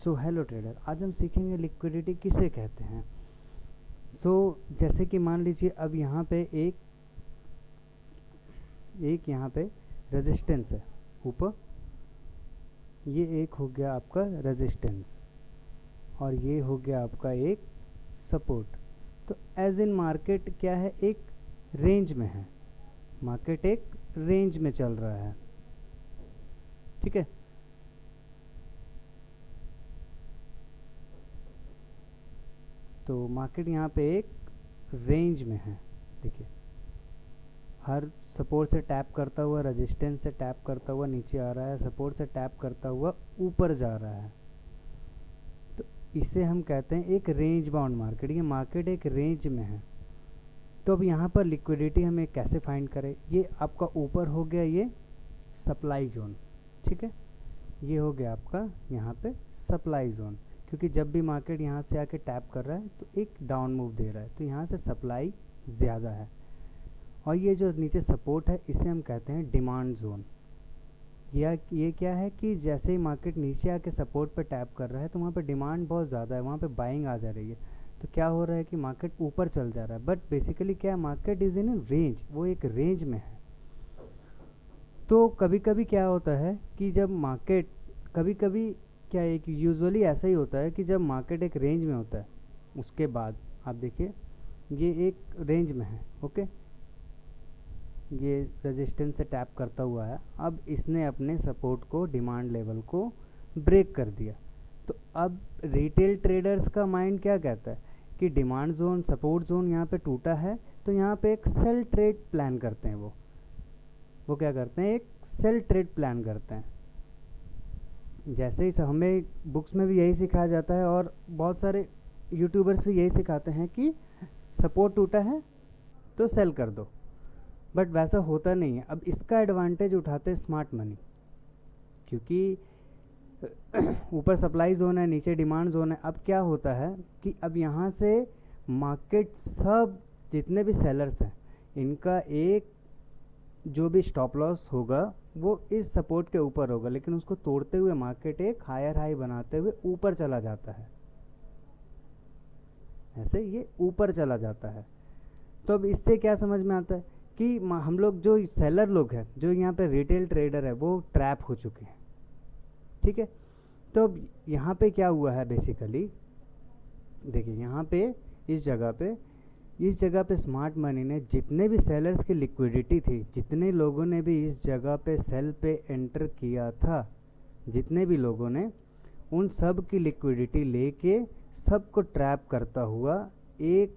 So hello trader, आज हम सीखेंगे लिक्विडिटी किसे कहते हैं। जैसे कि मान लीजिए अब यहाँ पे एक यहाँ पे रेजिस्टेंस है ऊपर, ये एक हो गया आपका रेजिस्टेंस और ये हो गया आपका एक सपोर्ट। तो एज इन मार्केट क्या है, एक रेंज में है, मार्केट एक रेंज में चल रहा है, ठीक है। तो मार्केट यहाँ पे एक रेंज में है, देखिए हर सपोर्ट से टैप करता हुआ, रेजिस्टेंस से टैप करता हुआ नीचे आ रहा है, सपोर्ट से टैप करता हुआ ऊपर जा रहा है। तो इसे हम कहते हैं एक रेंज बाउंड मार्केट। ये मार्केट एक रेंज में है। तो अब यहाँ पर लिक्विडिटी हमें कैसे फाइंड करें। ये आपका ऊपर हो गया ये सप्लाई जोन, ठीक है। ये हो गया आपका यहाँ पे सप्लाई जोन, क्योंकि जब भी मार्केट यहाँ से आके टैप कर रहा है तो एक डाउन मूव दे रहा है, तो यहाँ से सप्लाई ज़्यादा है। और ये जो नीचे सपोर्ट है इसे हम कहते हैं डिमांड जोन। ये क्या है कि जैसे ही मार्केट नीचे आके सपोर्ट पे टैप कर रहा है तो वहाँ पे डिमांड बहुत ज़्यादा है, वहाँ पे बाइंग आ जा रही है। तो क्या हो रहा है कि मार्केट ऊपर चल जा रहा है, बट बेसिकली क्या है, मार्केट इज़ इन रेंज, वो एक रेंज में है। तो कभी कभी क्या होता है कि जब मार्केट, कभी कभी क्या है कि यूजुअली ऐसा ही होता है कि जब मार्केट एक रेंज में होता है उसके बाद आप देखिए ये एक रेंज में है, ओके, ये रेजिस्टेंस से टैप करता हुआ है। अब इसने अपने सपोर्ट को, डिमांड लेवल को ब्रेक कर दिया। तो अब रिटेल ट्रेडर्स का माइंड क्या कहता है कि डिमांड जोन, सपोर्ट जोन यहाँ पे टूटा है, तो यहाँ पे एक सेल ट्रेड प्लान करते हैं। वो क्या करते हैं, एक सेल ट्रेड प्लान करते हैं। जैसे ही हमें बुक्स में भी यही सिखाया जाता है और बहुत सारे यूट्यूबर्स भी यही सिखाते हैं कि सपोर्ट टूटा है तो सेल कर दो, बट वैसा होता नहीं है। अब इसका एडवांटेज उठाते हैं स्मार्ट मनी, क्योंकि ऊपर सप्लाई जोन है, नीचे डिमांड जोन है। अब क्या होता है कि अब यहाँ से मार्केट, सब जितने भी सेलर्स हैं, इनका एक जो भी स्टॉप लॉस होगा वो इस सपोर्ट के ऊपर होगा, लेकिन उसको तोड़ते हुए मार्केट एक हायर हाई बनाते हुए ऊपर चला जाता है, ऐसे ये ऊपर चला जाता है। तो अब इससे क्या समझ में आता है कि हम लोग जो सेलर लोग हैं, जो यहाँ पे रिटेल ट्रेडर है, वो ट्रैप हो चुके हैं, ठीक है। तो अब यहाँ पे क्या हुआ है, बेसिकली देखिए यहाँ पे इस जगह पे स्मार्ट मनी ने जितने भी सेलर्स की लिक्विडिटी थी, जितने लोगों ने भी इस जगह पे सेल पे एंटर किया था, जितने भी लोगों ने, उन सब की लिक्विडिटी लेके सबको ट्रैप करता हुआ एक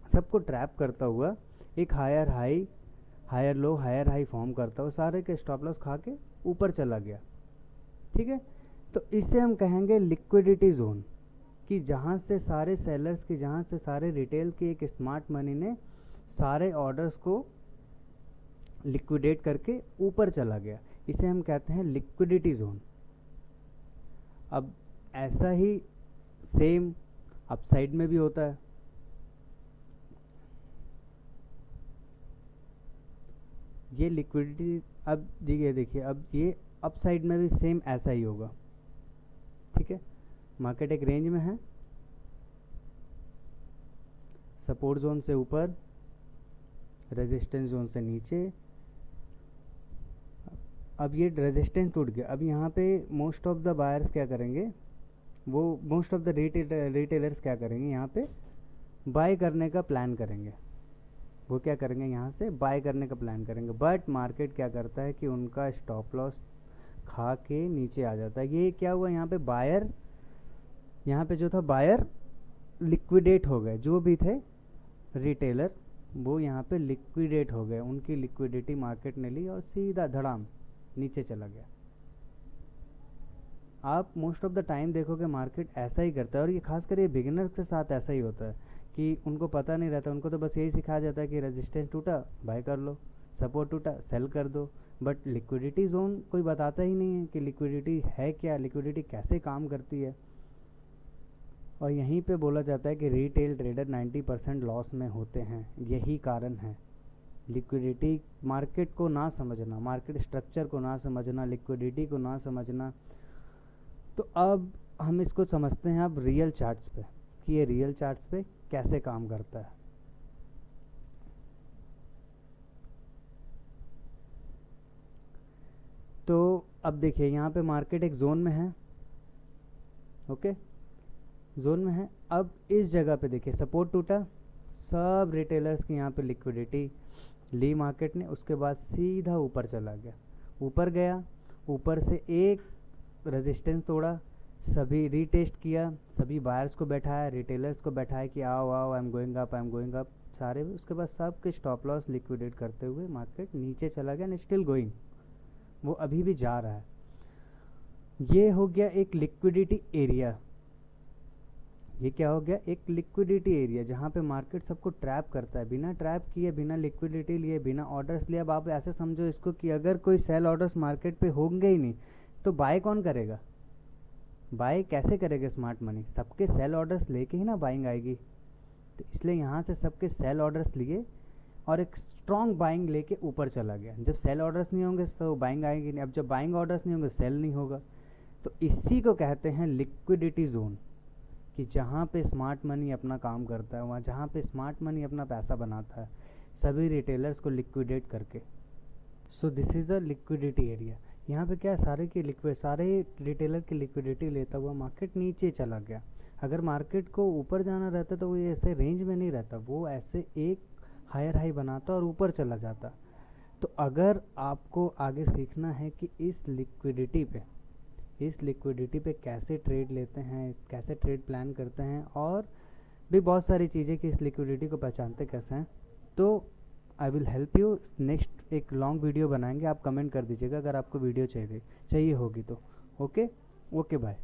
सबको ट्रैप करता हुआ एक higher high, higher low, higher high form करता हुआ सारे के स्टॉप लॉस खा के ऊपर चला गया, ठीक है। तो इसे हम कहेंगे लिक्विडिटी जोन, कि जहाँ से सारे सेलर्स की, जहाँ से सारे रिटेल की एक स्मार्ट मनी ने सारे ऑर्डर्स को लिक्विडेट करके ऊपर चला गया, इसे हम कहते हैं लिक्विडिटी जोन। अब ऐसा ही सेम अपसाइड में भी होता है। ये लिक्विडिटी, अब देखिए अब ये अपसाइड में भी सेम ऐसा ही होगा, ठीक है। मार्केट एक रेंज में है, सपोर्ट जोन से ऊपर, रेजिस्टेंस जोन से नीचे। अब ये रेजिस्टेंस टूट गया। अब यहाँ पे मोस्ट ऑफ द बायर्स क्या करेंगे, वो मोस्ट ऑफ द रिटेलर्स क्या करेंगे, यहाँ पे बाय करने का प्लान करेंगे। वो क्या करेंगे, यहाँ से बाय करने का प्लान करेंगे, बट मार्केट क्या करता है कि उनका स्टॉप लॉस खा के नीचे आ जाता है। ये क्या हुआ, यहाँ पे बायर, यहाँ पे जो था बायर लिक्विडेट हो गए, जो भी थे रिटेलर वो यहाँ पे लिक्विडेट हो गए, उनकी लिक्विडिटी मार्केट ने ली और सीधा धड़ाम नीचे चला गया। आप मोस्ट ऑफ द टाइम देखोगे मार्केट ऐसा ही करता है, और ये खासकर ये बिगिनर्स के साथ ऐसा ही होता है कि उनको पता नहीं रहता, उनको तो बस यही सिखाया जाता है कि रेजिस्टेंस टूटा बाय कर लो, सपोर्ट टूटा सेल कर दो, बट लिक्विडिटी जोन कोई बताता ही नहीं है कि लिक्विडिटी है क्या, लिक्विडिटी कैसे काम करती है। और यहीं पे बोला जाता है कि रिटेल ट्रेडर 90% लॉस में होते हैं। यही कारण है, लिक्विडिटी, मार्केट को ना समझना, मार्केट स्ट्रक्चर को ना समझना, लिक्विडिटी को ना समझना, तो अब हम इसको समझते हैं अब रियल चार्ट्स पे कि ये रियल चार्ट्स पे कैसे काम करता है। तो अब देखिए यहाँ पे मार्केट एक जोन में है, ओके, जोन में है। अब इस जगह पे देखिए सपोर्ट टूटा, सब रिटेलर्स की यहाँ पे लिक्विडिटी ली मार्केट ने, उसके बाद सीधा ऊपर चला गया, ऊपर गया, ऊपर से एक रेजिस्टेंस तोड़ा, सभी रीटेस्ट किया, सभी बायर्स को बैठाया, रिटेलर्स को बैठाया कि आओ आओ, I am going up, I am going up, सारे। उसके बाद सब के स्टॉप लॉस लिक्विडेट करते हुए मार्केट नीचे चला गया एंड स्टिल गोइंग, वो अभी भी जा रहा है। ये हो गया एक लिक्विडिटी एरिया। ये क्या हो गया, एक लिक्विडिटी एरिया जहाँ पे मार्केट सबको ट्रैप करता है, बिना ट्रैप किए, बिना लिक्विडिटी लिए, बिना ऑर्डर्स लिए। अब आप ऐसे समझो इसको कि अगर कोई सेल ऑर्डर्स मार्केट पे होंगे ही नहीं तो बाय कौन करेगा, बाय कैसे करेगा स्मार्ट मनी, सबके सेल ऑर्डर्स लेके ही ना बाइंग आएगी। तो इसलिए यहाँ से सबके सेल ऑर्डर्स लिए और एक स्ट्रॉन्ग बाइंग लेके ऊपर चला गया। जब सेल ऑर्डर्स नहीं होंगे तो बाइंग आएगी नहीं, अब जब बाइंग ऑर्डर्स नहीं होंगे सेल नहीं होगा। तो इसी को कहते हैं लिक्विडिटी जोन, कि जहाँ पे स्मार्ट मनी अपना काम करता है, वहाँ जहाँ पे स्मार्ट मनी अपना पैसा बनाता है सभी रिटेलर्स को लिक्विडेट करके। So this is the liquidity area. यहाँ पे क्या है, सारे रिटेलर की लिक्विडिटी लेता हुआ मार्केट नीचे चला गया। अगर मार्केट को ऊपर जाना रहता तो वो ऐसे रेंज में नहीं रहता, वो ऐसे एक हायर हाई बनाता और ऊपर चला जाता। तो अगर आपको आगे सीखना है कि इस लिक्विडिटी पे कैसे ट्रेड लेते हैं, कैसे ट्रेड प्लान करते हैं, और भी बहुत सारी चीज़ें कि इस लिक्विडिटी को पहचानते कैसे हैं, तो I will help you. Next एक लॉन्ग वीडियो बनाएंगे, आप कमेंट कर दीजिएगा अगर आपको वीडियो चाहिए होगी तो। Okay, bye.